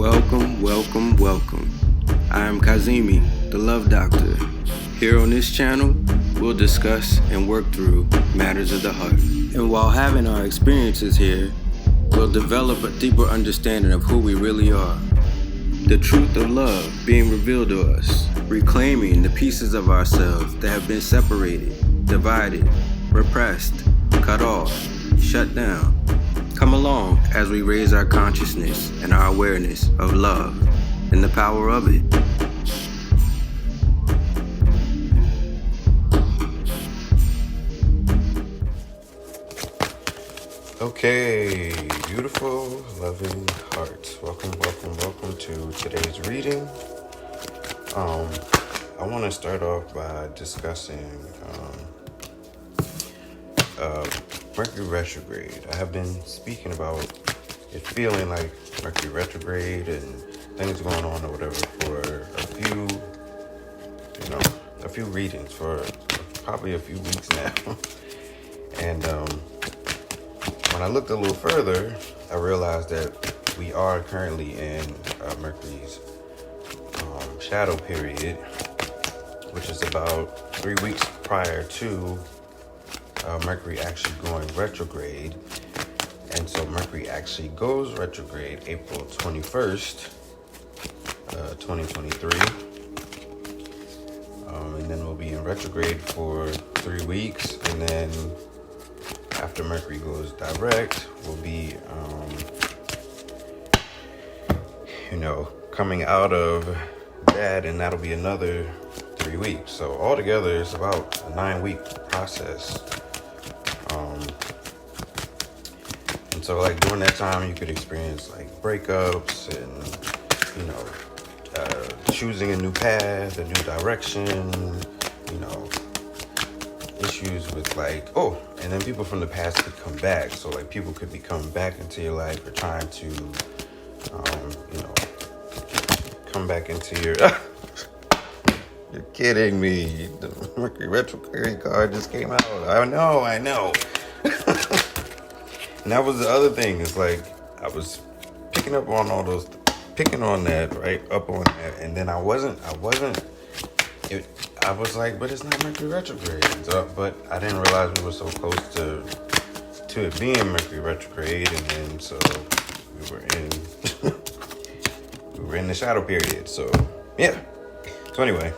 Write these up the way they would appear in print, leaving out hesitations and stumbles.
Welcome, welcome, welcome. I am Kazimi, the Love Doctor. Here on this channel, we'll discuss and work through matters of the heart. And while having our experiences here, we'll develop a deeper understanding of who we really are. The truth of love being revealed to us, reclaiming the pieces of ourselves that have been separated, divided, repressed, cut off, shut down. Come along as we raise our consciousness and our awareness of love and the power of it. Okay, beautiful, loving hearts. Welcome to today's reading. I want to start off by discussing Mercury retrograde. I have been speaking about it feeling like Mercury retrograde and things going on or whatever for a few readings for probably a few weeks now. And when I looked a little further, I realized that we are currently in Mercury's shadow period, which is about 3 weeks prior to Mercury actually going retrograde. And so Mercury actually goes retrograde April 21st, 2023. And then we'll be in retrograde for 3 weeks. And then after Mercury goes direct, we'll be, coming out of that, and that'll be another 3 weeks. So altogether, it's about a 9-week process. And so, like, during that time, you could experience like breakups and, choosing a new path, a new direction, issues with and then people from the past could come back. So like people could be coming back into your life or trying to, come back into your, you're kidding me. The Mercury retrograde card just came out. I know. And that was the other thing. It's like I was picking on that, right? Up on that. And then I was like, but it's not Mercury retrograde. But I didn't realize we were so close to it being Mercury retrograde, and then so we were in the shadow period. So yeah. So anyway,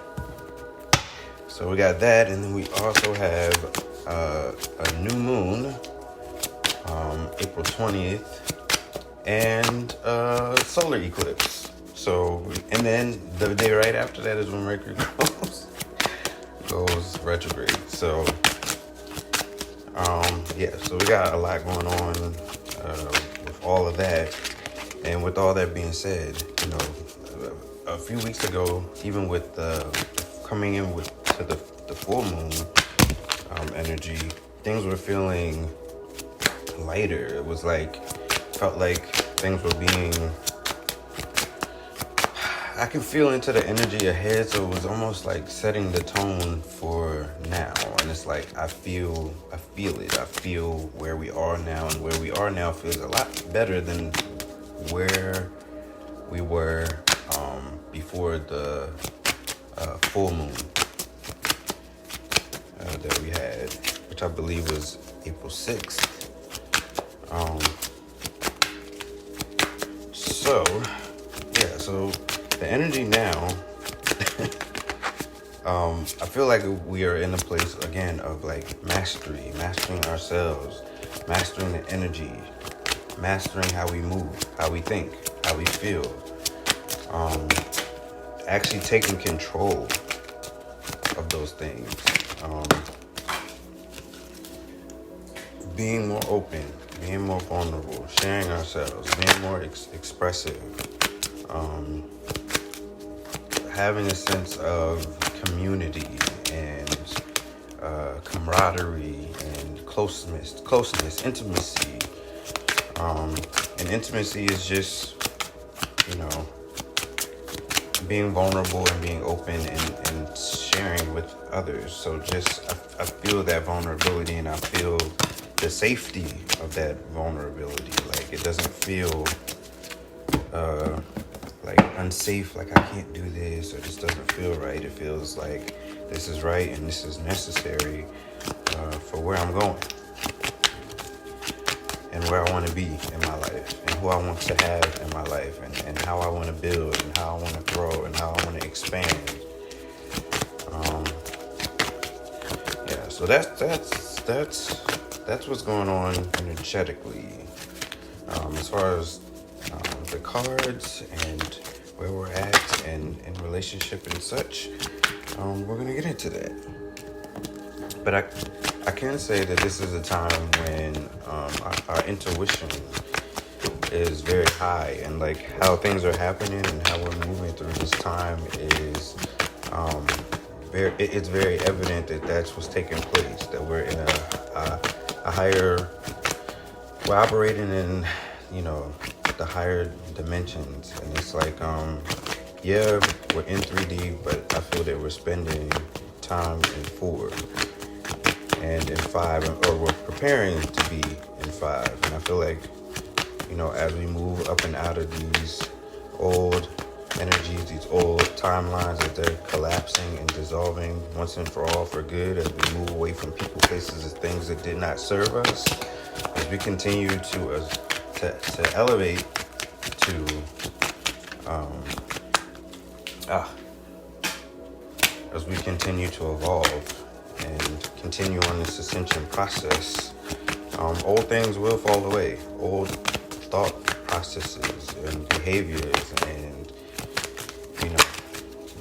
so we got that, and then we also have a new moon, April 20th, and solar eclipse. So, and then the day right after that is when Mercury goes retrograde. So, so we got a lot going on with all of that. And with all that being said, a few weeks ago, even with coming in to the full moon energy, things were feeling lighter. It was felt like things were being, I can feel into the energy ahead, so it was almost like setting the tone for now. And it's like I feel it. I feel where we are now, and where we are now feels a lot better than where we were before the full moon that we had, which I believe was April 6th. So the energy now, I feel like we are in a place again of mastering ourselves, mastering the energy, mastering how we move, how we think, how we feel, actually taking control of those things, being more open, being more vulnerable, sharing ourselves, being more expressive, having a sense of community and camaraderie and closeness, intimacy. And intimacy is just, being vulnerable and being open and sharing with others. So I feel that vulnerability, and I feel the safety of that vulnerability. Like, it doesn't feel unsafe, like I can't do this, or this doesn't feel right. It feels like this is right and this is necessary for where I'm going and where I want to be in my life and who I want to have in my life and how I want to build and how I want to grow and how I want to expand. So that's what's going on energetically. As far as the cards and where we're at and in relationship and such, we're gonna get into that. But I can say that this is a time when our intuition is very high, and like how things are happening and how we're moving through this time is it's very evident that that's what's taking place, that we're in a higher, we're operating in, the higher dimensions. And it's like, yeah, we're in 3D, but I feel that we're spending time in 4 and in 5, or we're preparing to be in 5. And I feel like, as we move up and out of these old energies, these old timelines, that they're collapsing and dissolving once and for all for good, as we move away from people, places, and things that did not serve us, as we continue to elevate to as we continue to evolve and continue on this ascension process, old things will fall away, old thought processes and behaviors, and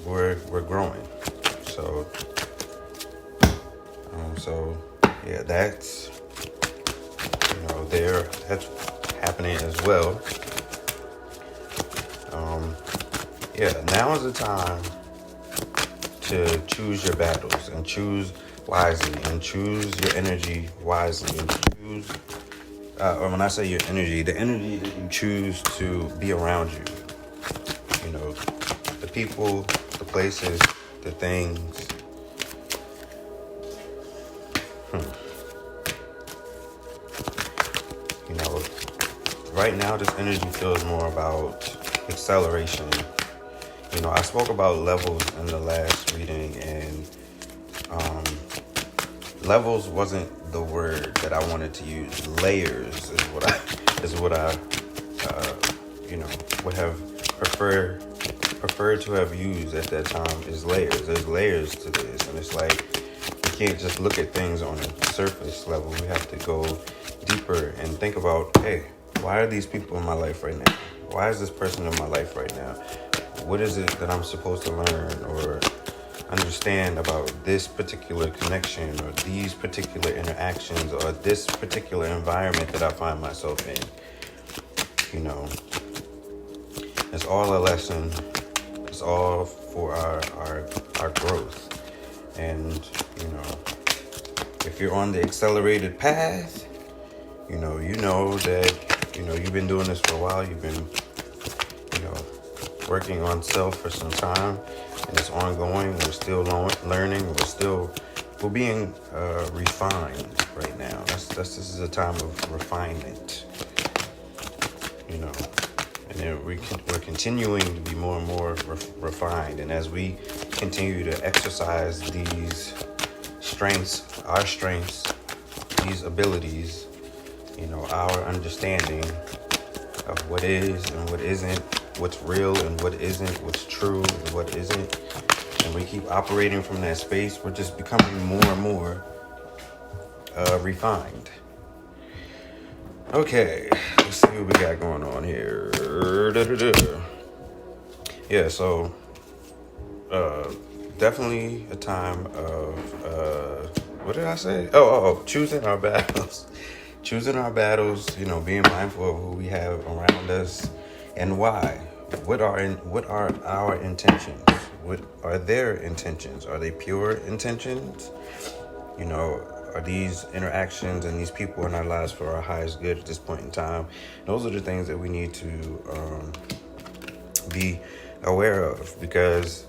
we're growing. So yeah, that's that's happening as well. Now is the time to choose your battles and choose wisely and choose your energy wisely and choose, or when I say your energy, the energy that you choose to be around you. The people, the places, the things. Right now this energy feels more about acceleration. I spoke about levels in the last reading, and levels wasn't the word that I wanted to use. Layers is what I would have preferred to have used at that time, is layers. There's layers to this, and it's like we can't just look at things on a surface level. We have to go deeper and think about, hey, why are these people in my life right now? Why is this person in my life right now? What is it that I'm supposed to learn or understand about this particular connection or these particular interactions or this particular environment that I find myself in? It's all a lesson. It's all for our growth. And, if you're on the accelerated path, you know that, you've been doing this for a while. You've been, working on self for some time, and it's ongoing. We're still learning. We're being refined right now. This is a time of refinement, and then we're continuing to be more and more refined. And as we continue to exercise these strengths, our strengths, these abilities, our understanding of what is and what isn't, what's real and what isn't, what's true and what isn't, and we keep operating from that space, we're just becoming more and more refined. Okay, let's see what we got going on here. Yeah, so definitely a time of what did I say? Choosing our battles. Choosing our battles, being mindful of who we have around us and why. What are our intentions? What are their intentions? Are they pure intentions? Are these interactions and these people in our lives for our highest good at this point in time? Those are the things that we need to be aware of, because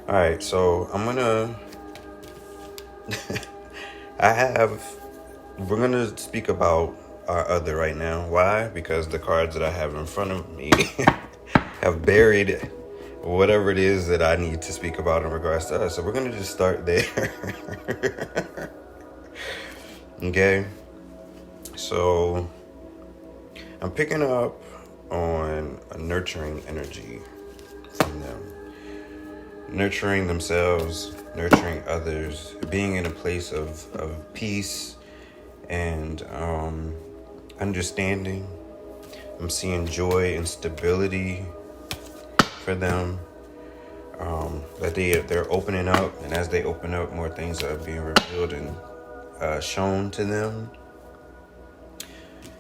all right, so I'm gonna we're gonna speak about our other right now. Why? Because the cards that I have in front of me have buried whatever it is that I need to speak about in regards to us. So we're going to just start there. Okay. So I'm picking up on a nurturing energy from them. Nurturing themselves, nurturing others, being in a place of peace and understanding. I'm seeing joy and stability for them. That they're opening up, and as they open up, more things are being revealed and shown to them.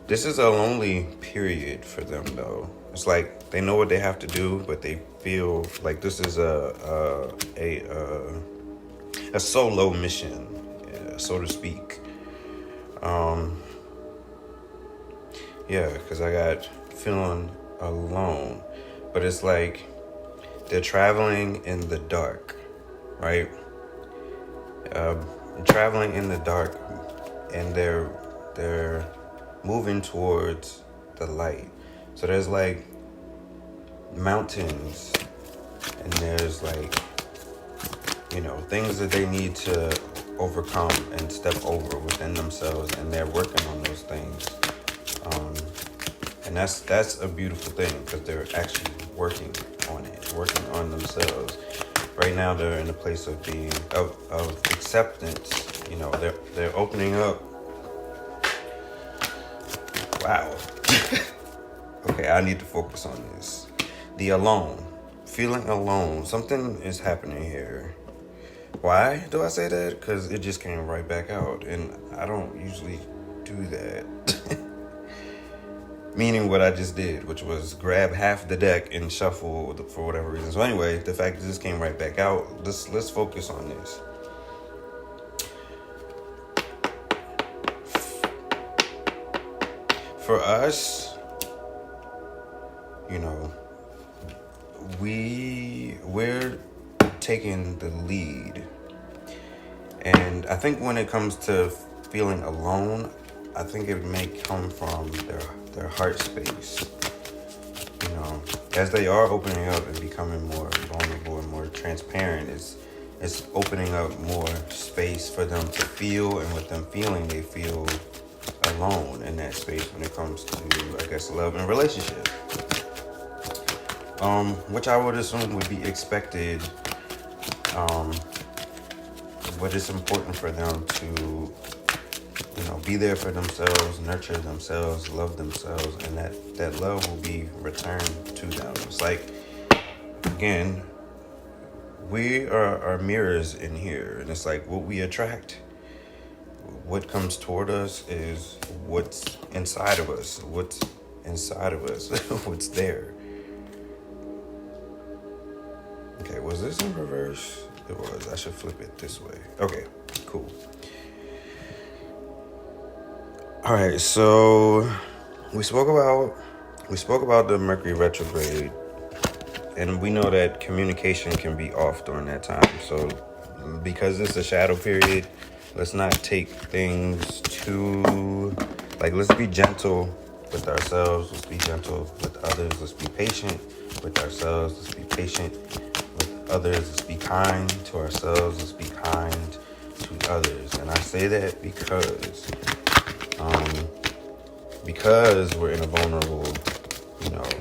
This is a lonely period for them, though. It's like they know what they have to do, but they feel like this is a solo mission, so to speak. Because I got feeling alone, but it's like they're traveling in the dark, right? Traveling in the dark, and they're moving towards the light. So there's like mountains, and there's like, things that they need to overcome and step over within themselves, and they're working on those things. And that's a beautiful thing, because they're actually working on it, working on themselves. Right now they're in a place of being of acceptance. They're opening up. Wow. Okay, I need to focus on this. The alone. Feeling alone. Something is happening here. Why do I say that? Because it just came right back out, and I don't usually do that. Meaning what I just did, which was grab half the deck and shuffle for whatever reason. So anyway, the fact that this came right back out, let's focus on this. For us, we're taking the lead. And I think when it comes to feeling alone, I think it may come from their heart space. As they are opening up and becoming more vulnerable and more transparent, it's opening up more space for them to feel, and with them feeling, they feel alone in that space when it comes to, I guess, love and relationship. Which I would assume would be expected. But it's important for them to, be there for themselves, nurture themselves, love themselves, and that love will be returned to them. It's like, again, we are mirrors in here, and it's like what we attract. What comes toward us is what's inside of us. What's inside of us. What's there. Okay, was this in reverse? It was. I should flip it this way. Okay, cool. All right, so we spoke about the Mercury retrograde, and we know that communication can be off during that time. So because it's a shadow period, let's not take things too, let's be gentle with ourselves. Let's be gentle with others. Let's be patient with ourselves. Let's be patient with others. Let's be kind to ourselves. Let's be kind to others. And I say that because we're in a vulnerable,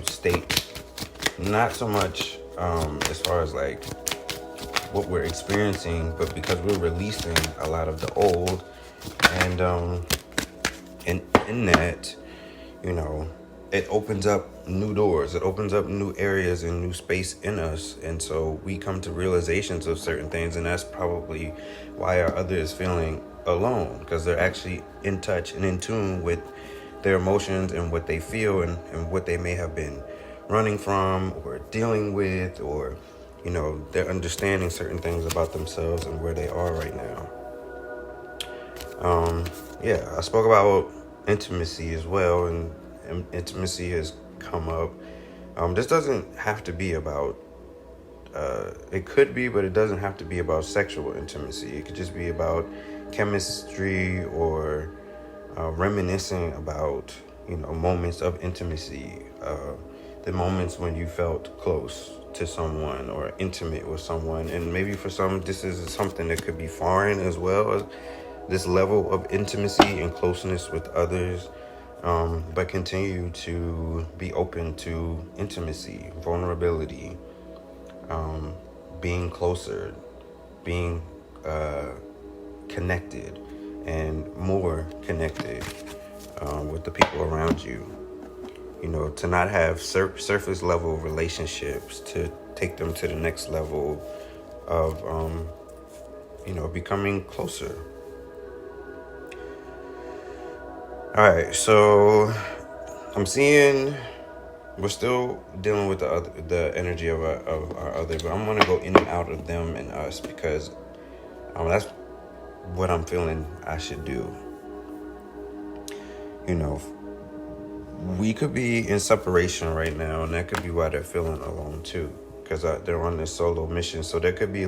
state. Not so much as far as what we're experiencing, but because we're releasing a lot of the old, and in that, it opens up new doors. It opens up new areas and new space in us, and so we come to realizations of certain things, and that's probably why our other is feeling alone, because they're actually in touch and in tune with their emotions and what they feel, and what they may have been running from or dealing with, or they're understanding certain things about themselves and where they are right now. I spoke about intimacy as well, and intimacy has come up. This doesn't have to be about, it could be, but it doesn't have to be about sexual intimacy. It could just be about chemistry, or reminiscing about, moments of intimacy, the moments when you felt close to someone or intimate with someone. And maybe for some, this is something that could be foreign as well, this level of intimacy and closeness with others. But continue to be open to intimacy, vulnerability, being closer, being connected, and more connected with the people around you. To not have surface level relationships, to take them to the next level of, becoming closer. All right, so I'm seeing we're still dealing with the energy of our other, but I'm gonna go in and out of them and us because that's what I'm feeling I should do. We could be in separation right now, and that could be why they're feeling alone too, because they're on this solo mission. So there could be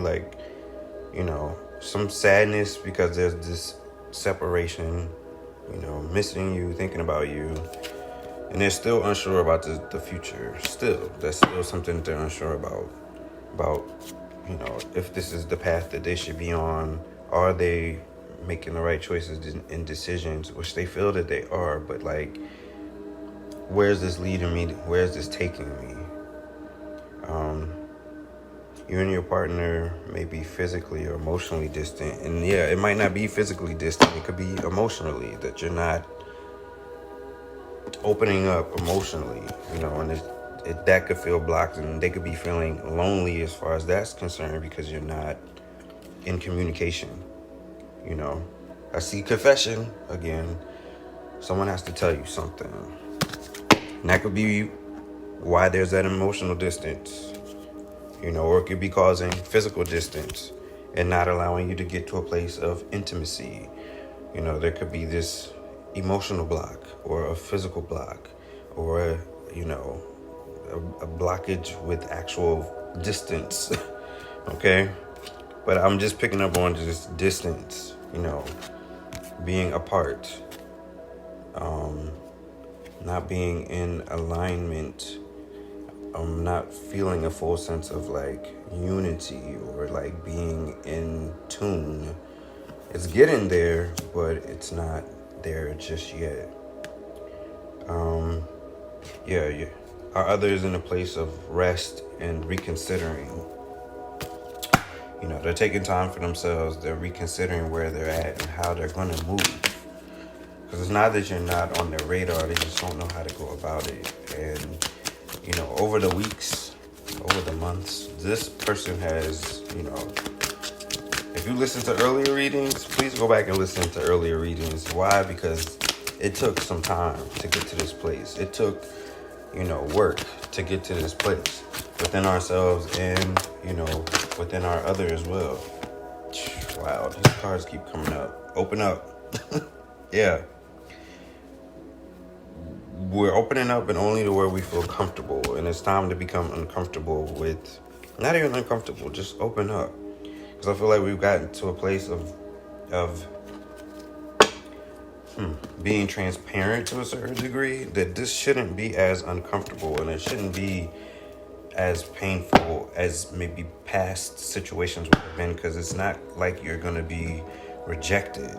some sadness because there's this separation, missing you, thinking about you, and they're still unsure about the future. That's still something they're unsure about, if this is the path that they should be on. Are they making the right choices and decisions, which they feel that they are, but where's this leading me? Where's this taking me? You and your partner may be physically or emotionally distant. And it might not be physically distant. It could be emotionally, that you're not opening up emotionally, and that could feel blocked, and they could be feeling lonely as far as that's concerned because you're not in communication. I see confession again. Someone has to tell you something. And that could be why there's that emotional distance, or it could be causing physical distance and not allowing you to get to a place of intimacy. There could be this emotional block or a physical block or a blockage with actual distance. Okay? But I'm just picking up on this distance, being apart, not being in alignment, not feeling a full sense of unity or being in tune. It's getting there, but it's not there just yet. Our others in a place of rest and reconsidering. They're taking time for themselves. They're reconsidering where they're at and how they're going to move. Because it's not that you're not on their radar. They just don't know how to go about it. And, over the weeks, over the months, this person has, if you listen to earlier readings, please go back and listen to earlier readings. Why? Because it took some time to get to this place. It took, work to get to this place within ourselves and, within our other as well. Wow, these cards keep coming up. Open up. Yeah. We're opening up and only to where we feel comfortable. And it's time to become uncomfortable with, not even uncomfortable, just open up. Because I feel like we've gotten to a place of being transparent to a certain degree, that this shouldn't be as uncomfortable and it shouldn't be as painful as maybe past situations would have been, because it's not like you're going to be rejected.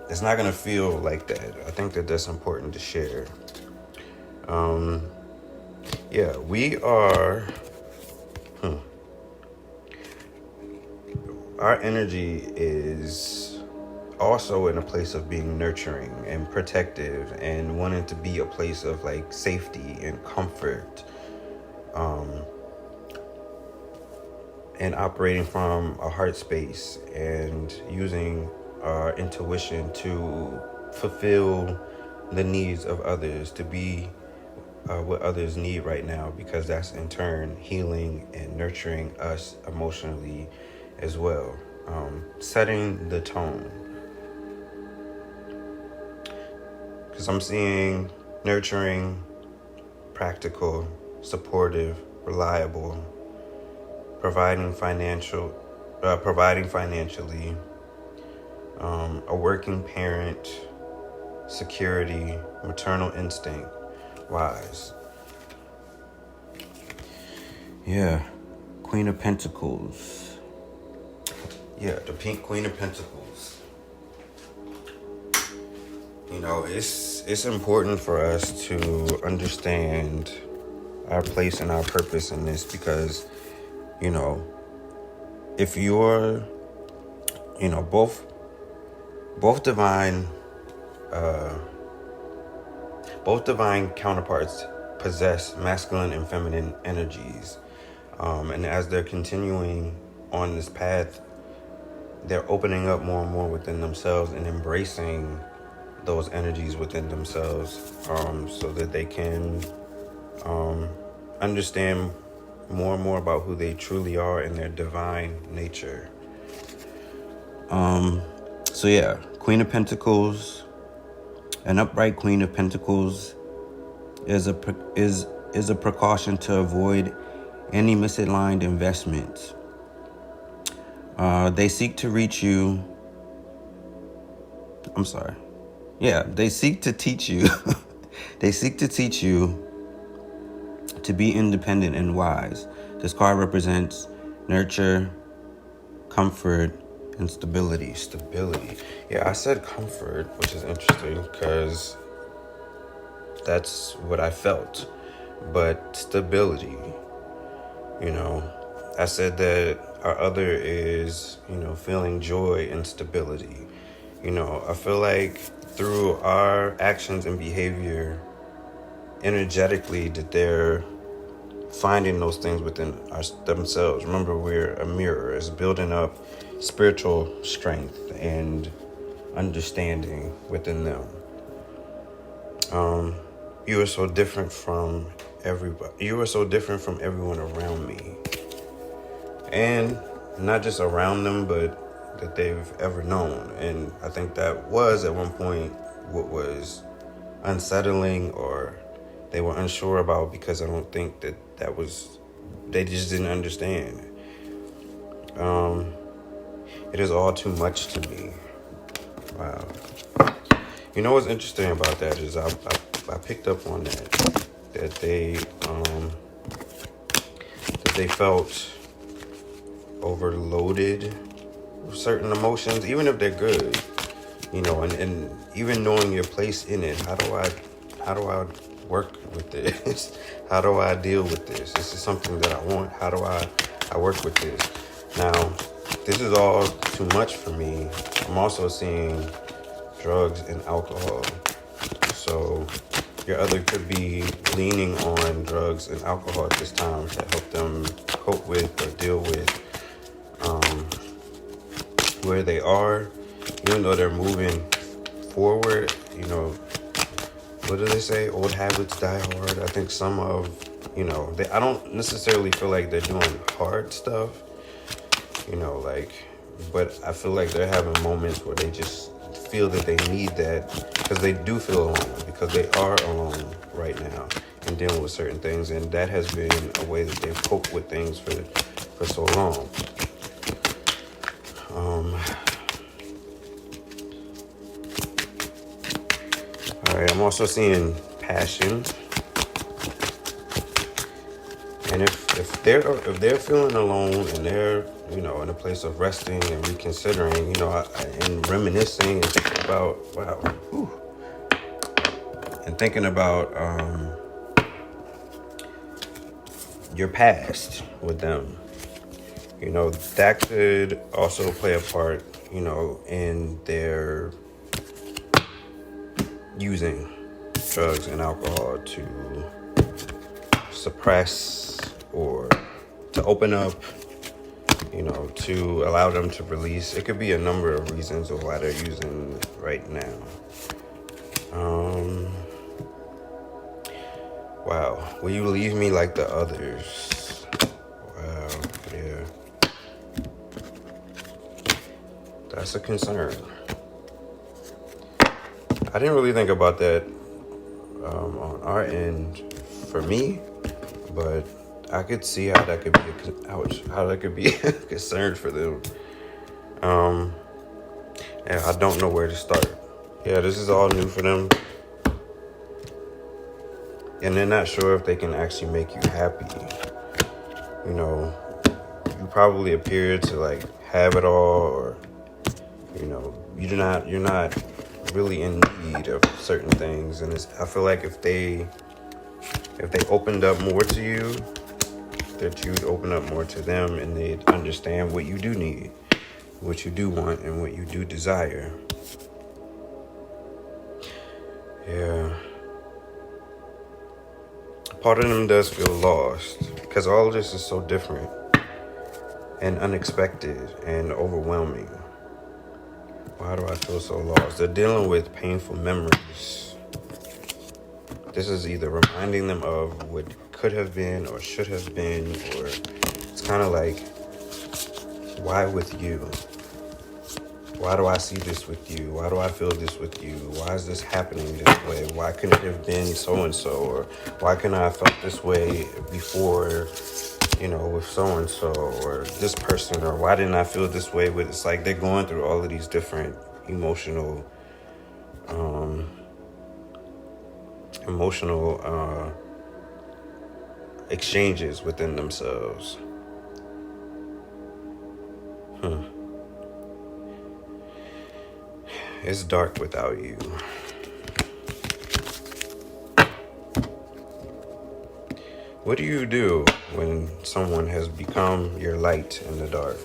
It's not going to feel like that. I think that that's important to share. We are... Our energy is also in a place of being nurturing and protective and wanting to be a place of safety and comfort. And operating from a heart space and using our intuition to fulfill the needs of others, to be what others need right now, because that's in turn healing and nurturing us emotionally as well. Setting the tone. Because I'm seeing nurturing, practical, supportive, reliable, providing financially, a working parent, security, maternal instinct, wise. Yeah, Queen of Pentacles. Yeah, the pink Queen of Pentacles. You know, it's important for us to understand our place and our purpose in this, because, you know, if you're, you know, both divine counterparts possess masculine and feminine energies, and as they're continuing on this path, they're opening up more and more within themselves and embracing those energies within themselves, so that they can understand more and more about who they truly are in their divine nature. So yeah, Queen of Pentacles, an upright Queen of Pentacles is a precaution to avoid any misaligned investments. They seek to reach you. I'm sorry. Yeah, they seek to teach you. They seek to teach you to be independent and wise. This card represents nurture, comfort, and stability. Stability. Yeah, I said comfort, which is interesting because that's what I felt. But stability, you know, I said that our other is, you know, feeling joy and stability. You know, I feel like through our actions and behavior, energetically, that they're finding those things within themselves. Remember, we're a mirror. It's building up spiritual strength and understanding within them. You are so different from everybody. You are so different from everyone around me. And not just around them, but that they've ever known. And I think that was at one point what was unsettling, or they were unsure about, because I don't think that was, they just didn't understand. It is all too much to me. Wow. You know what's interesting about that is I picked up on that they felt overloaded with certain emotions, even if they're good, you know, and even knowing your place in it. How do I work with this? How do I deal with this? This is something that I want. How do I work with this? Now, this is all too much for me. I'm also seeing drugs and alcohol. So your other could be leaning on drugs and alcohol at this time to help them cope with or deal with where they are, even though they're moving forward. You know, what do they say? Old habits die hard. I think some of, you know, I don't necessarily feel like they're doing hard stuff, you know, like, but I feel like they're having moments where they just feel that they need that, because they do feel alone, because they are alone right now and dealing with certain things. And that has been a way that they've coped with things for so long. All right, I'm also seeing passion. And if they're feeling alone and they're, you know, in a place of resting and reconsidering, you know, and reminiscing and thinking about, and thinking about your past with them, you know, that could also play a part, you know, in their using drugs and alcohol to suppress or to open up, you know, to allow them to release. It could be a number of reasons of why they're using right now. Wow. Will you leave me like the others? Wow. Yeah. That's a concern. I didn't really think about that on our end for me, but I could see how that could be a concern for them. And and I don't know where to start. Yeah, this is all new for them. And they're not sure if they can actually make you happy. You know, you probably appear to like have it all, or you know, you're not really in need of certain things. And I feel like if they opened up more to you, that you'd open up more to them, and they'd understand what you do need, what you do want, and what you do desire. Yeah. Part of them does feel lost because all of this is so different and unexpected and overwhelming. Why do I feel so lost? They're dealing with painful memories. This is either reminding them of what could have been or should have been, or it's kind of like, why with you? Why do I see this with you? Why do I feel this with you? Why is this happening this way? Why couldn't it have been so-and-so? Or why couldn't I have felt this way before, you know, with so-and-so or this person? Or why didn't I feel this way with, it's like they're going through all of these different emotional exchanges within themselves. It's dark without you. What do you do when someone has become your light in the dark?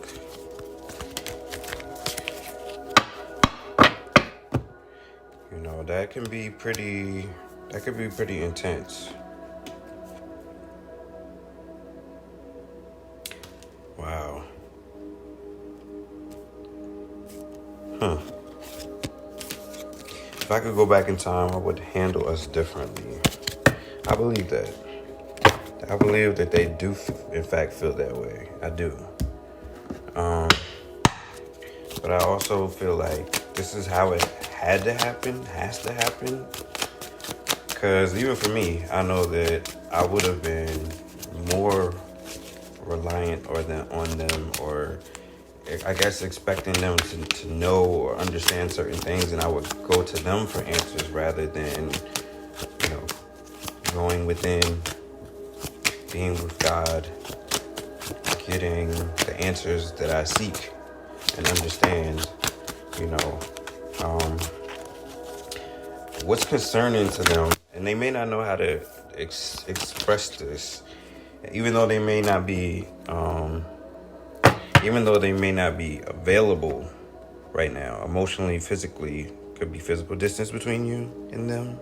You know, that could be pretty intense. Wow. If I could go back in time, I would handle us differently. I believe that. I believe that they do, in fact, feel that way. I do. But I also feel like this is how it had to happen, has to happen. Because even for me, I know that I would have been more reliant on them, or I guess expecting them to know or understand certain things, and I would go to them for answers rather than, you know, going within, being with God, getting the answers that I seek and understand, you know, what's concerning to them. And they may not know how to express this, even though they may not be available right now, emotionally, physically. Could be physical distance between you and them.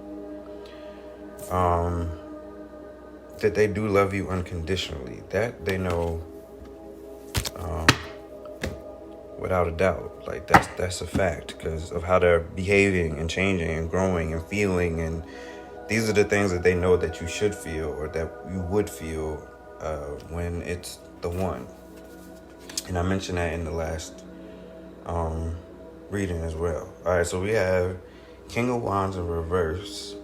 That they do love you unconditionally. That they know without a doubt. Like that's a fact because of how they're behaving and changing and growing and feeling, and these are the things that they know that you should feel or that you would feel when it's the one. And I mentioned that in the last reading as well. All right, so we have King of Wands in reverse,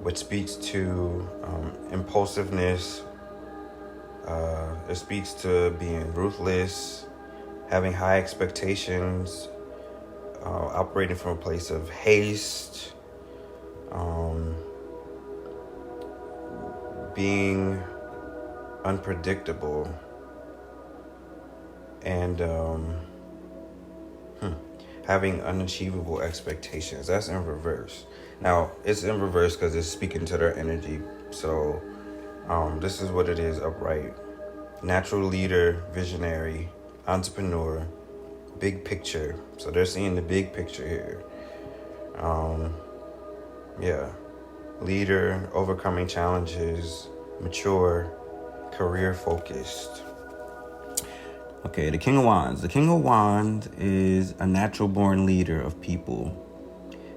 which speaks to impulsiveness. It speaks to being ruthless, having high expectations, operating from a place of haste, being unpredictable, and having unachievable expectations. That's in reverse. Now, it's in reverse because it's speaking to their energy. So this is what it is upright. Natural leader, visionary, entrepreneur, big picture. So they're seeing the big picture here. Leader, overcoming challenges, mature, career focused. Okay, the King of Wands. The King of Wands is a natural born leader of people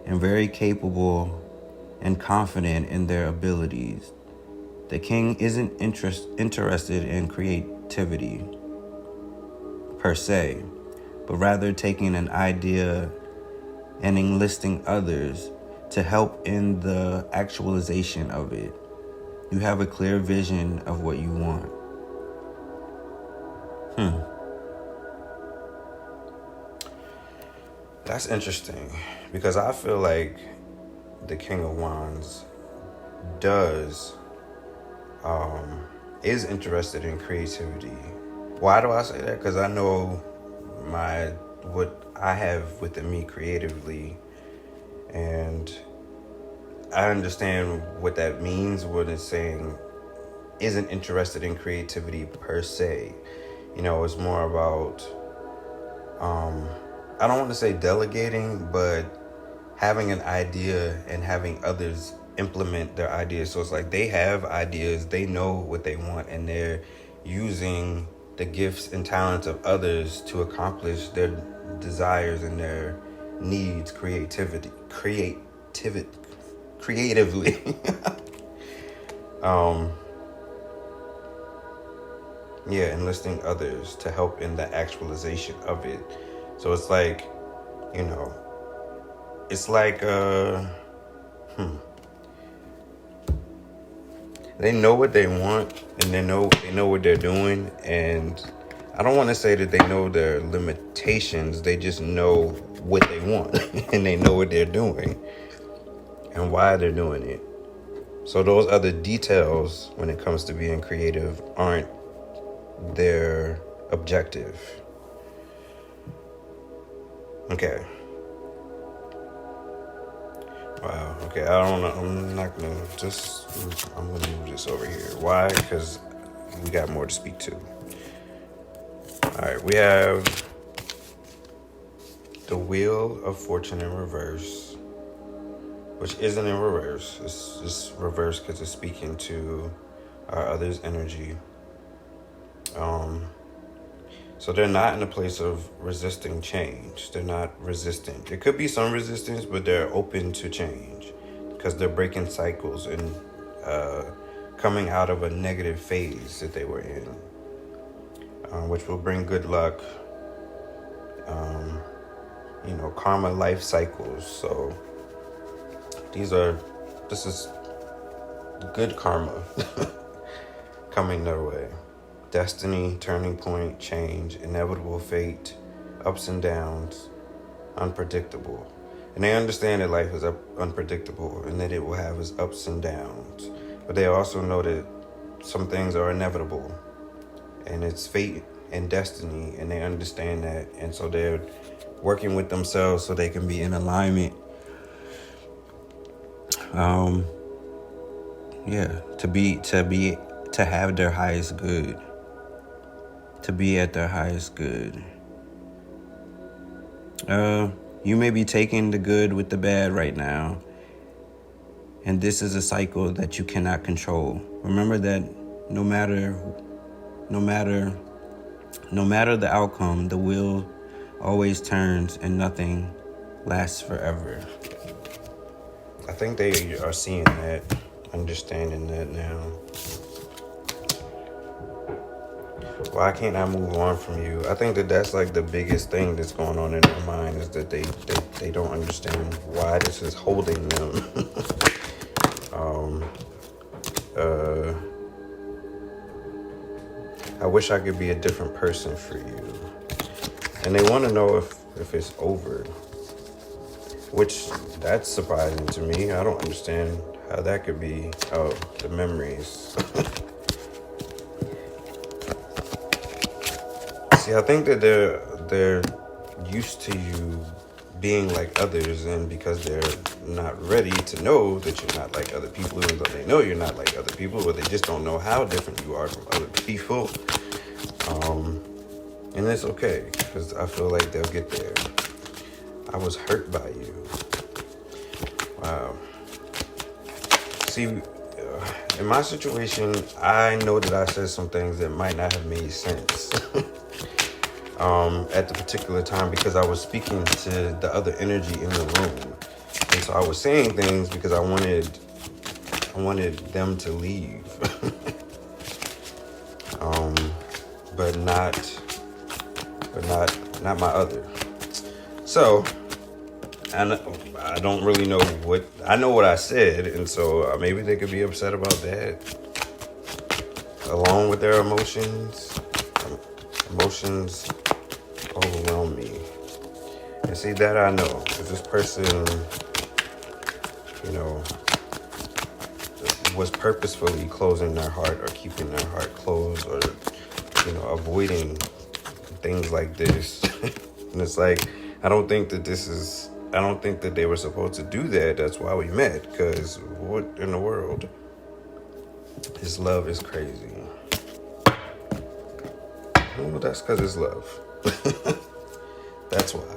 and very capable and confident in their abilities. The king isn't interested in creativity per se, but rather taking an idea and enlisting others to help in the actualization of it. You have a clear vision of what you want. That's interesting because I feel like the King of Wands is interested in creativity. Why do I say that? Because I know what I have within me creatively, and I understand what that means when it's saying isn't interested in creativity per se. It's more about I don't want to say delegating, but having an idea and having others implement their ideas. So it's like they have ideas, they know what they want, and they're using the gifts and talents of others to accomplish their desires and their needs creatively. Enlisting others to help in the actualization of it. So it's like, it's like they know what they want, and they know what they're doing, and I don't want to say that they know their limitations. They just know what they want and they know what they're doing and why they're doing it. So those other details when it comes to being creative aren't their objective. Okay. Wow. Okay. I don't know. I'm gonna move this over here. Why? Because we got more to speak to. All right. We have the Wheel of Fortune in reverse, which isn't in reverse. It's just reverse because it's speaking to our other's energy. So they're not in a place of resisting change. They're not resistant. There could be some resistance, but they're open to change because they're breaking cycles and coming out of a negative phase that they were in, which will bring good luck, karma life cycles. So this is good karma coming their way. Destiny, turning point, change, inevitable fate, ups and downs, unpredictable. And they understand that life is unpredictable and that it will have its ups and downs. But they also know that some things are inevitable and it's fate and destiny, and they understand that. And so they're working with themselves so they can be in alignment. To have their highest good. To be at their highest good. You may be taking the good with the bad right now, and this is a cycle that you cannot control. Remember that no matter the outcome, the wheel always turns and nothing lasts forever. I think they are seeing that, understanding that now. Why can't I move on from you? I think that's like the biggest thing that's going on in their mind, is that they don't understand why this is holding them. I wish I could be a different person for you. And they want to know if it's over, which that's surprising to me. I don't understand how that could be. Oh, the memories. See, I think that they're used to you being like others, and because they're not ready to know that you're not like other people, even though they know you're not like other people, but they just don't know how different you are from other people. And it's okay, because I feel like they'll get there. I was hurt by you. Wow. See, in my situation, I know that I said some things that might not have made sense. At the particular time, because I was speaking to the other energy in the room, and so I was saying things because I wanted them to leave, but not my other. So I don't really know I know what I said, and so maybe they could be upset about that, along with their emotions. Emotions overwhelm me. And see, that I know, because this person, was purposefully closing their heart or keeping their heart closed or, avoiding things like this. And it's like, I don't think that they were supposed to do that. That's why we met, because what in the world? His love is crazy. Well, that's because it's love. That's why.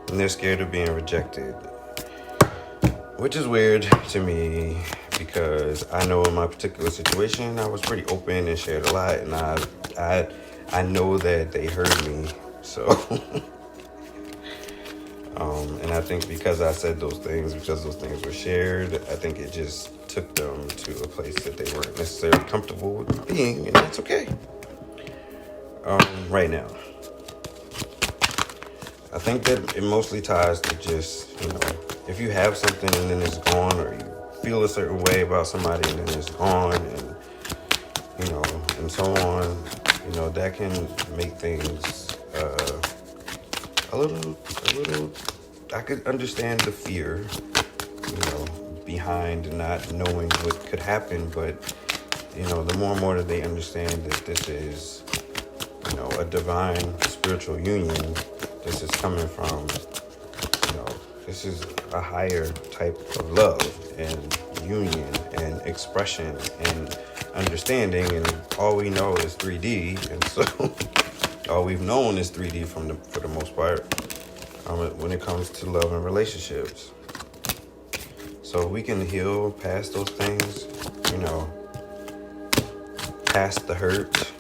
And they're scared of being rejected. Which is weird to me, because I know in my particular situation, I was pretty open and shared a lot. And I know that they heard me. So, and I think because I said those things, because those things were shared, I think it just took them to a place that they weren't necessarily comfortable with being, and that's okay. Right now, I think that it mostly ties to just, if you have something and then it's gone, or you feel a certain way about somebody and then it's gone, and, and so on, that can make things a little, I could understand the fear, behind not knowing what could happen, but, the more and more that they understand that this is, a divine spiritual union, this is coming from, this is a higher type of love and union and expression and understanding, and all we know is 3D, and so all we've known is 3D for the most part, when it comes to love and relationships. So we can heal past those things, past the hurt.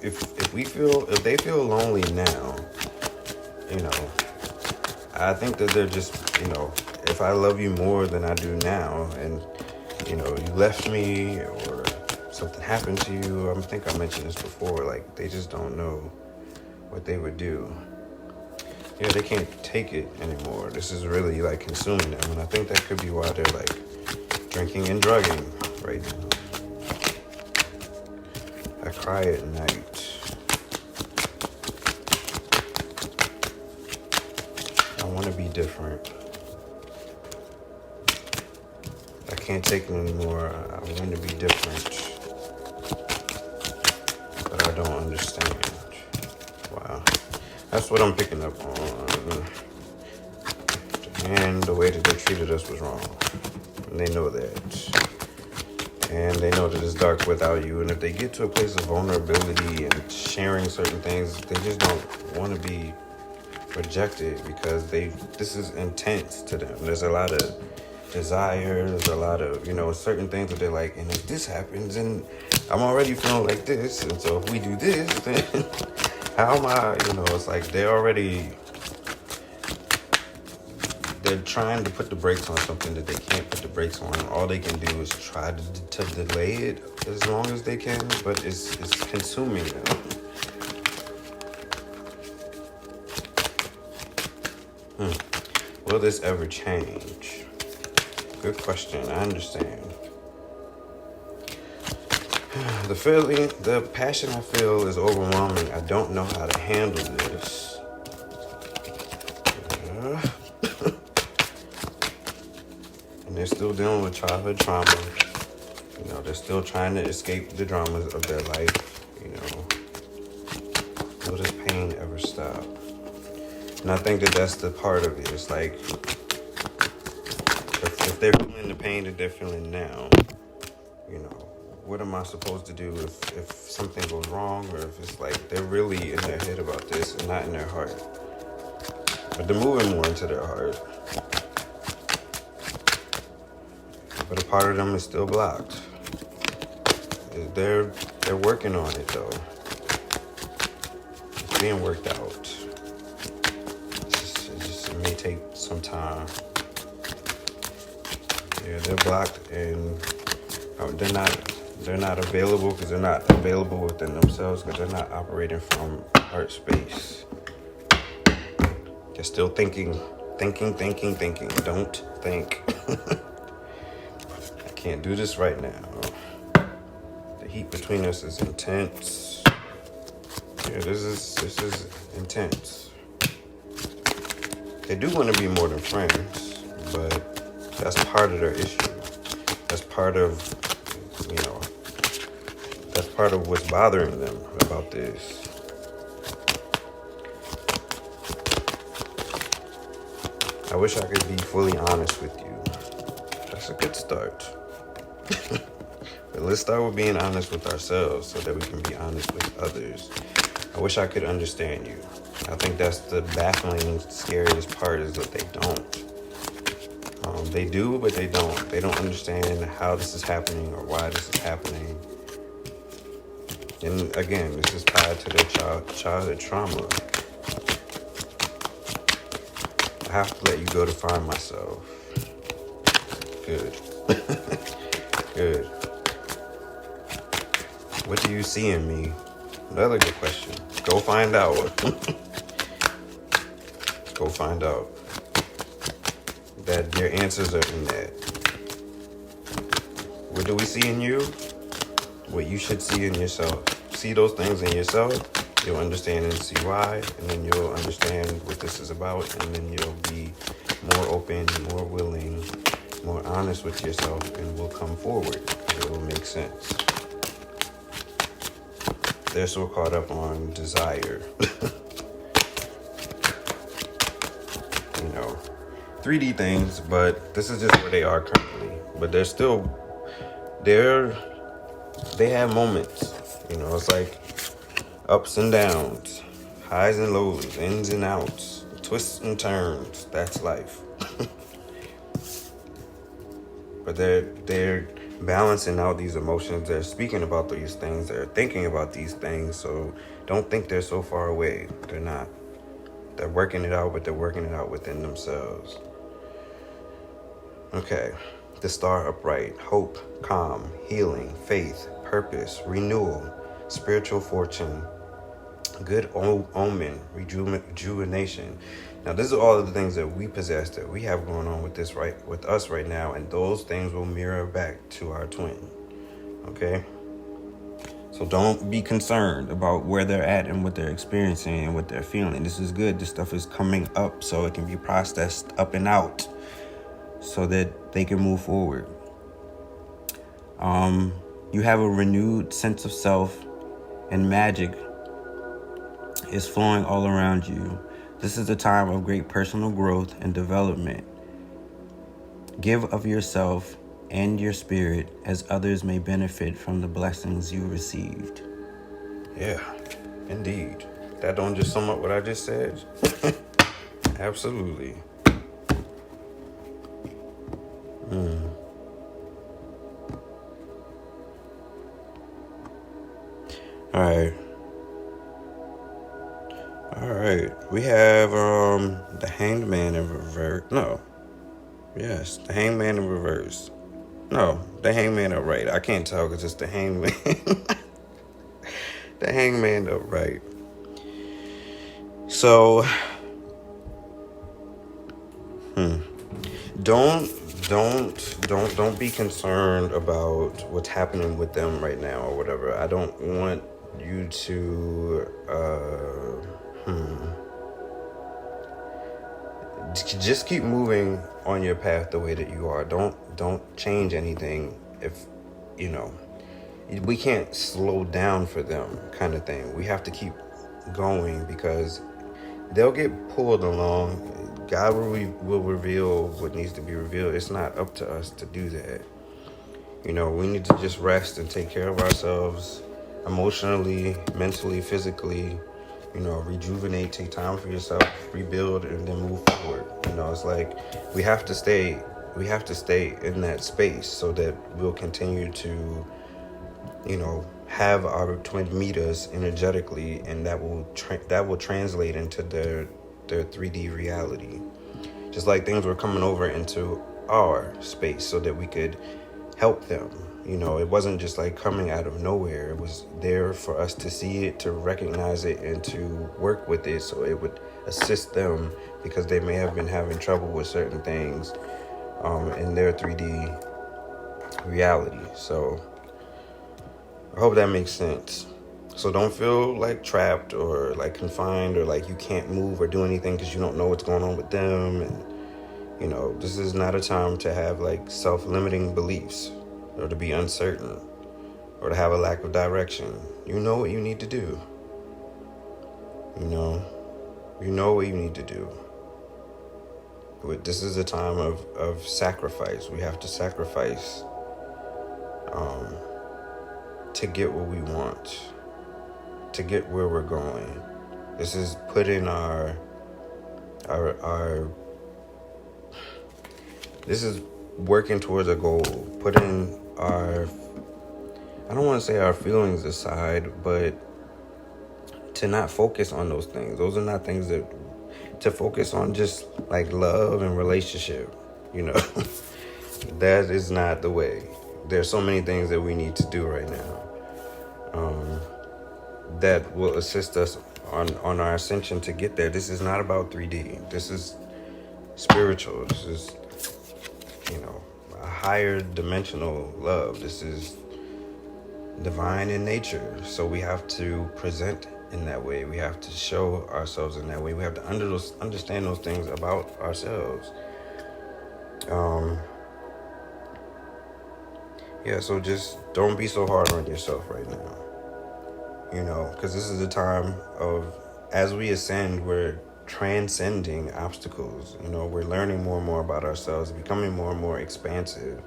If they feel lonely now, I think that they're just, if I love you more than I do now, and, you left me or something happened to you, I think I mentioned this before, like, they just don't know what they would do. Yeah, they can't take it anymore. This is really, like, consuming them, and I think that could be why they're, like, drinking and drugging right now. I cry at night. I want to be different. I can't take it anymore. I want to be different. But I don't understand. Wow. That's what I'm picking up on. And the way that they treated us was wrong. And they know that. And they know that it's dark without you. And if they get to a place of vulnerability and sharing certain things, they just don't want to be rejected, because this is intense to them. There's a lot of desire, there's a lot of, certain things that they're like, and if this happens, and I'm already feeling like this, and so if we do this, then how am I, it's like they're trying to put the brakes on something that they can't put the brakes on. All they can do is try to delay it as long as they can, but it's consuming them. Will this ever change? Good question. I understand. The passion I feel is overwhelming. I don't know how to handle this. And they're still dealing with childhood trauma. They're still trying to escape the dramas of their life. Will this pain ever stop? And I think that that's the part of it. It's like, if they're feeling the pain that they're feeling now, what am I supposed to do if something goes wrong, or if it's like they're really in their head about this and not in their heart? But they're moving more into their heart. But a part of them is still blocked. They're working on it, though. It's being worked out. It may take some time. Yeah, they're blocked, and they're not available, because they're not available within themselves, because they're not operating from heart space. They're still thinking. Don't think. I can't do this right now. The heat between us is intense. Yeah, this is intense. They do want to be more than friends, but that's part of their issue. That's part of, you know, that's part of what's bothering them about this. I wish I could be fully honest with you. That's a good start. But let's start with being honest with ourselves so that we can be honest with others. I wish I could understand you. I think that's the baffling, scariest part, is that they don't. They do, but they don't. They don't understand how this is happening or why this is happening. And again, this is tied to their childhood trauma. I have to let you go to find myself. Good. Good. What do you see in me? Another good question. Go find out. Go find out. That your answers are in that. What do we see in you? What you should see in yourself. See those things in yourself, you'll understand and see why, and then you'll understand what this is about, and then you'll be more open, more willing, more honest with yourself, and will come forward. It will make sense. They're so caught up on desire. 3D things, but this is just where they are currently. But they're still, they have moments. It's like ups and downs, highs and lows, ins and outs, twists and turns. That's life. But they're balancing out these emotions. They're speaking about these things. They're thinking about these things. So don't think they're so far away. They're not. They're working it out, but they're working it out within themselves. Okay. The star upright, hope, calm, healing, faith, purpose, renewal, spiritual fortune, good omen, rejuvenation. Now, these are all of the things that we possess, that we have going on with us right now, and those things will mirror back to our twin. Okay? So don't be concerned about where they're at and what they're experiencing and what they're feeling. This is good. This stuff is coming up so it can be processed up and out so that they can move forward. You have a renewed sense of self, and magic is flowing all around you. This is a time of great personal growth and development. Give of yourself and your spirit as others may benefit from the blessings you received. Yeah, indeed. That don't just sum up what I just said? Absolutely. All right. We have the Hanged Man in reverse. No. Yes, the Hanged Man in reverse. No, the Hanged Man upright. I can't tell because it's the Hanged Man. The Hanged Man upright. So, Don't be concerned about what's happening with them right now or whatever. I don't want you to just keep moving on your path the way that you are. Don't change anything. If we can't slow down for them, kind of thing. We have to keep going because they'll get pulled along. God will reveal what needs to be revealed. It's not up to us to do that. We need to just rest and take care of ourselves emotionally, mentally, physically. Rejuvenate, take time for yourself, rebuild, and then move forward. It's like we have to stay in that space so that we'll continue to, have our twin meet us energetically, and that will translate into their 3D reality. Just like things were coming over into our space so that we could help them. It wasn't just like coming out of nowhere. It was there for us to see it, to recognize it, and to work with it so it would assist them because they may have been having trouble with certain things in their 3D reality. So I hope that makes sense. So don't feel like trapped or like confined or like you can't move or do anything because you don't know what's going on with them. And, you know, this is not a time to have like self-limiting beliefs or to be uncertain or to have a lack of direction. You know what you need to do. You know what you need to do. This is a time of sacrifice. We have to sacrifice to get what we want, to get where we're going. This is putting our this is working towards a goal, putting our, I don't want to say our feelings aside, but to not focus on those things. Those are not things to focus on, just like love and relationship, that is not the way. There's so many things that we need to do right now that will assist us on our ascension to get there. This is not about 3D. This is spiritual. This is, a higher dimensional love. This is divine in nature. So we have to present in that way. We have to show ourselves in that way. We have to understand those things about ourselves. So just don't be so hard on yourself right now. Because this is a time of, as we ascend, we're transcending obstacles. We're learning more and more about ourselves, becoming more and more expansive,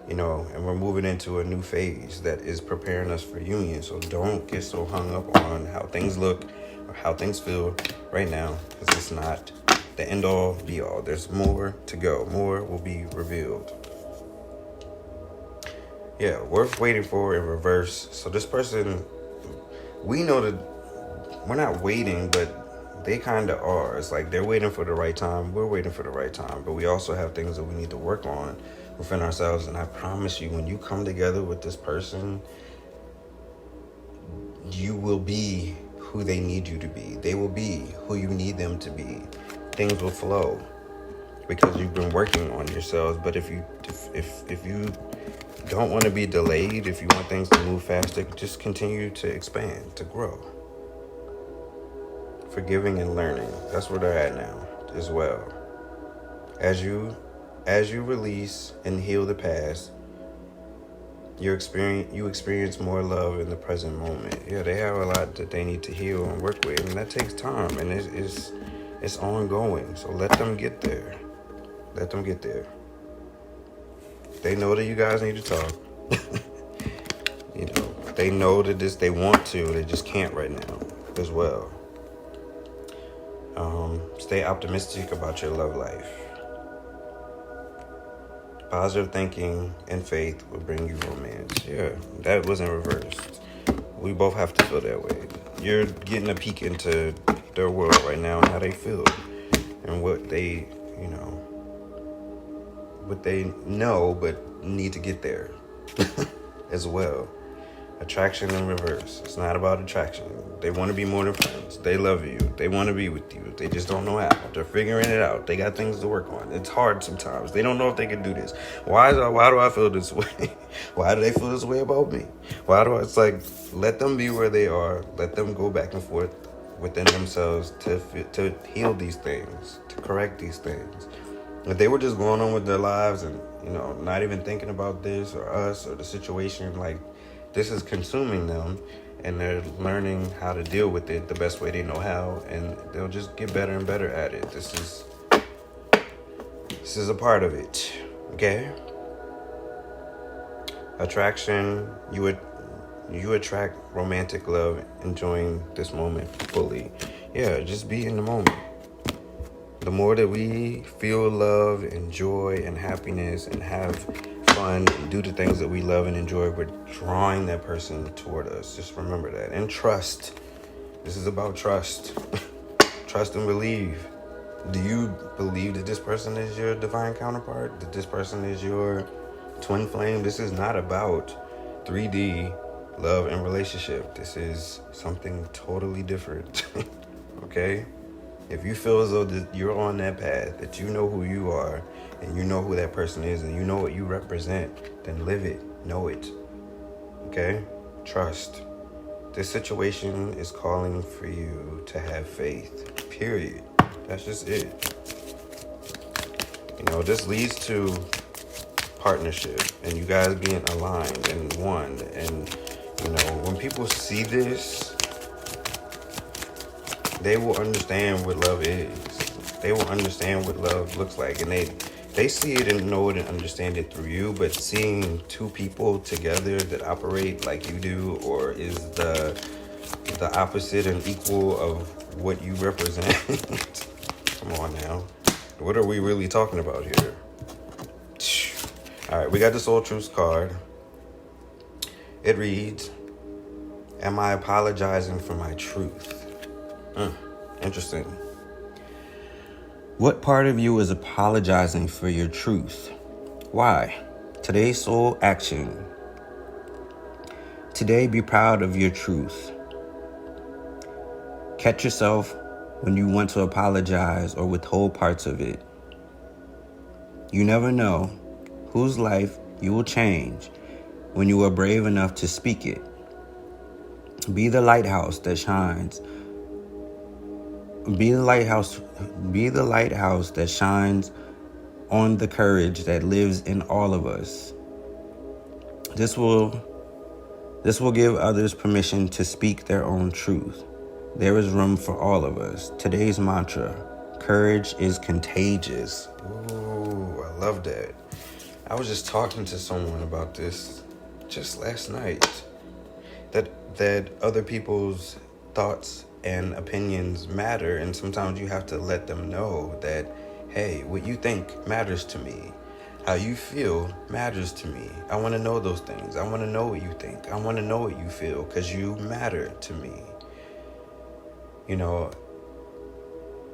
and we're moving into a new phase that is preparing us for union. So don't get so hung up on how things look or how things feel right now, because it's not the end all be all. There's more to go. More will be revealed. Yeah, worth waiting for in reverse. So this person, we know that we're not waiting, but they kind of are. It's like they're waiting for the right time. We're waiting for the right time. But we also have things that we need to work on within ourselves. And I promise you, when you come together with this person, you will be who they need you to be. They will be who you need them to be. Things will flow because you've been working on yourselves. But if you don't want to be delayed, if you want things to move faster, just continue to expand, to grow. Forgiving and learning. That's where they're at now as well. As you release and heal the past, you experience more love in the present moment. Yeah, they have a lot that they need to heal and work with, and that takes time, and it's ongoing. So let them get there. Let them get there. They know that you guys need to talk. They know that they want to, they just can't right now as well. Stay optimistic about your love life. Positive thinking and faith will bring you romance. Yeah, that wasn't reversed. We both have to feel that way. You're getting a peek into their world right now and how they feel and what they, what they know but need to get there as well. Attraction in reverse. It's not about attraction. They want to be more than friends. They love you. They want to be with you. They just don't know how. They're figuring it out. They got things to work on. It's hard sometimes. They don't know if they can do this. Why do I feel this way? Why do they feel this way about me? It's like, let them be where they are. Let them go back and forth within themselves to heal these things, to correct these things. If they were just going on with their lives and, not even thinking about this or us or the situation, like, this is consuming them, and they're learning how to deal with it the best way they know how, and they'll just get better and better at it. This is a part of it, okay? Attraction, you attract romantic love, enjoying this moment fully. Yeah, just be in the moment. The more that we feel love and joy and happiness and have fun and do the things that we love and enjoy, we're drawing that person toward us. Just remember that. And trust. This is about trust. Trust and believe. Do you believe that this person is your divine counterpart? That this person is your twin flame? This is not about 3D love and relationship. This is something totally different. Okay? If you feel as though that you're on that path, that you know who you are, and you know who that person is, and you know what you represent, then live it. Know it. Okay? Trust. This situation is calling for you to have faith, period. That's just it. This leads to partnership and you guys being aligned and one. And, when people see this, they will understand what love is. They will understand what love looks like. And they see it and know it and understand it through you. But seeing two people together that operate like you do, or is the opposite and equal of what you represent. Come on now. What are we really talking about here? All right, we got the Soul Truth card. It reads, am I apologizing for my truth? Interesting. What part of you is apologizing for your truth? Why? Today's soul action. Today, be proud of your truth. Catch yourself when you want to apologize or withhold parts of it. You never know whose life you will change when you are brave enough to speak it. Be the lighthouse that shines. Be the lighthouse that shines on the courage that lives in all of us. This will give others permission to speak their own truth. There is room for all of us. Today's mantra, courage is contagious. Ooh, I love that. I was just talking to someone about this just last night. That other people's thoughts and opinions matter, and sometimes you have to let them know that, hey, what you think matters to me. How you feel matters to me. I want to know those things. I want to know what you think. I want to know what you feel, because you matter to me.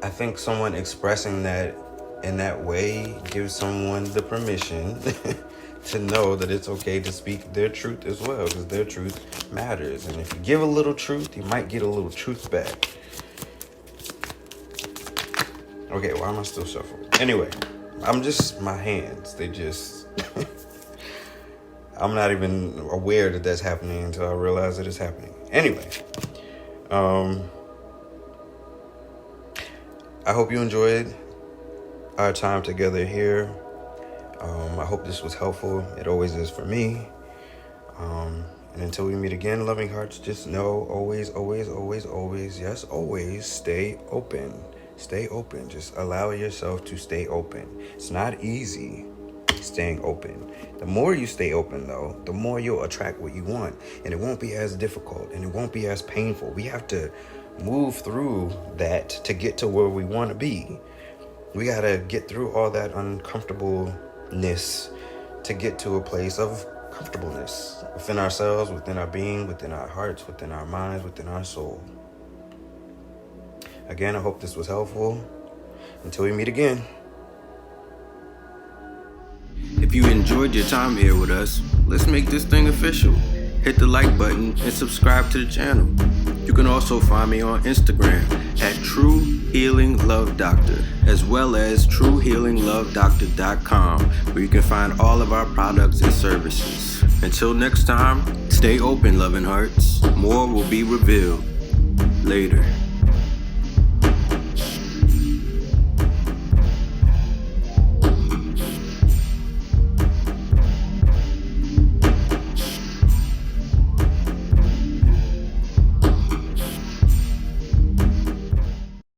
I think someone expressing that in that way gives someone the permission to know that it's okay to speak their truth as well, because their truth matters. And if you give a little truth, you might get a little truth back. Okay, why am I still shuffling? Anyway, my hands, they just, I'm not even aware that that's happening until I realize that it's happening. Anyway, I hope you enjoyed our time together here. I hope this was helpful. It always is for me. And until we meet again, loving hearts, just know always, always, always, always, yes, always stay open. Stay open. Just allow yourself to stay open. It's not easy staying open. The more you stay open, though, the more you'll attract what you want. And it won't be as difficult and it won't be as painful. We have to move through that to get to where we want to be. We got to get through all that uncomfortableness to get to a place of comfortableness within ourselves, within our being, within our hearts, within our minds, within our soul. Again, I hope this was helpful. Until we meet again. If you enjoyed your time here with us, let's make this thing official. Hit the like button and subscribe to the channel. You can also find me on Instagram at True Healing Love Doctor, as well as TrueHealingLoveDoctor.com, where you can find all of our products and services. Until next time, stay open, loving hearts. More will be revealed later.